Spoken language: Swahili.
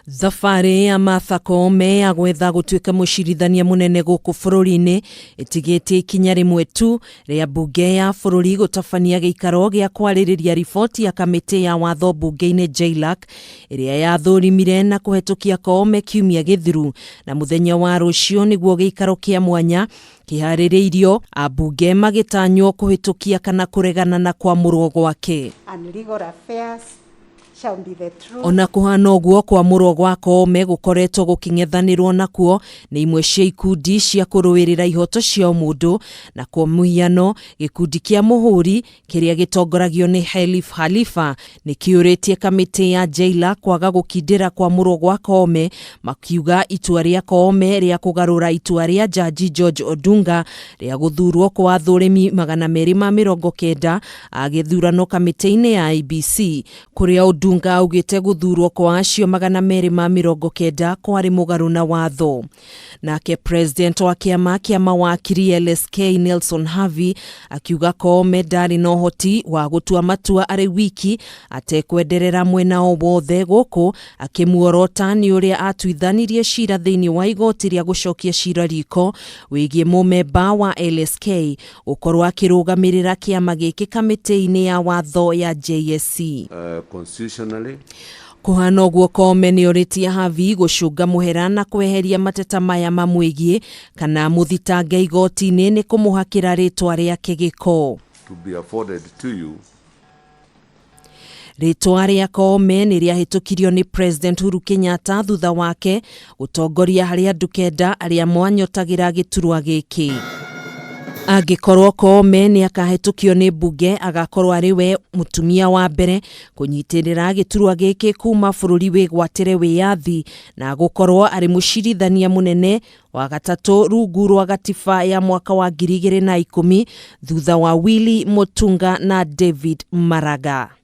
Thabarĩ ya Martha Koome ya gwetha gũtuĩka mucirithania munene guku bururi-ini ĩtigĩtie ikinya rĩmwe tu rĩa mbunge ya bururi gutabania Giikaro gĩa kwaririira riboti ya kamiti ya watho mbunge-ini JLAC ĩrĩa yathurimire na kũhetũkia Koome kiumia gĩthiru, na muthenya wa ruciu nĩguo Giikaro kĩa mwanya kihaririiiro ambunge magĩtanywo kũhetũkia kana kũregana na kwamũrwo gwake. Ona kuhana ũguo kwamũrwo gwa Koome gũkoretwo gũking'ethanĩrwo nakuo nĩ imwe cia ikundi cia kũrũĩrĩra ihoto cia mũndũ, na kwa mũhiano gĩkundi kĩa mũhũri kĩrĩa gĩtongoragio nĩ Khalifa nĩ kĩũrĩtie kamiti ya JLAC kwaga gũkindĩra kwamũrwo gwa Koome, makiuga itua rĩa Koome rĩa kũgarũra itua rĩa jaji George Odunga rĩa gũthurwo kwa athũrĩmi 290 a gĩthurano kamiti-inĩ ya IBC, kũrĩa Odunga augĩte gũthurwo kwa acio 290 kwarĩ mũgarũ na watho. Nake president wa kĩama kĩa mawakiri LSK Nelson Havi akiuga Koome ndarĩ na ũhoti wa gũtua matua arĩ wiki atekwenderera mwena o wothe gũkũ, akĩmuorota nĩ ũrĩa atuithanirie cira thĩinĩ wa igoti rĩa gũcokia cira riko wĩgiĩ mũmemba wa LSK gũkorwo akĩrũgamĩrĩra kĩama gĩkĩ kamiti-inĩ ya watho ya JSC. Kuhana ũguo Koome nĩ ũrĩtie Havi gũcũnga mũhera na kweheria mateta maya mamwĩgiĩ kana mũthitange igoti-ini nĩ kũmũhakĩra rĩtwa rĩake gĩko. Rĩtwa rĩa Koome nĩ rĩahĩtũkirio nĩ President Uhuru Kenyatta thutha wake gũtongoria harĩ andũ 9 arĩa mwanyotagĩra giturwa gĩkĩ. Angikorwo Koome nĩ akahetũkio nĩ Mbunge, agakorwo arĩ we mutumia wa mbere kũnyitĩrĩra giturwa gĩkĩ kuma bũrũri wĩgwatĩre wĩyathi, na gũkorwo arĩ mucirithania munene wa gatatũ rungu rwa gatiba ya mwaka wa 2010 thutha wa Willy Mutunga na David Maraga.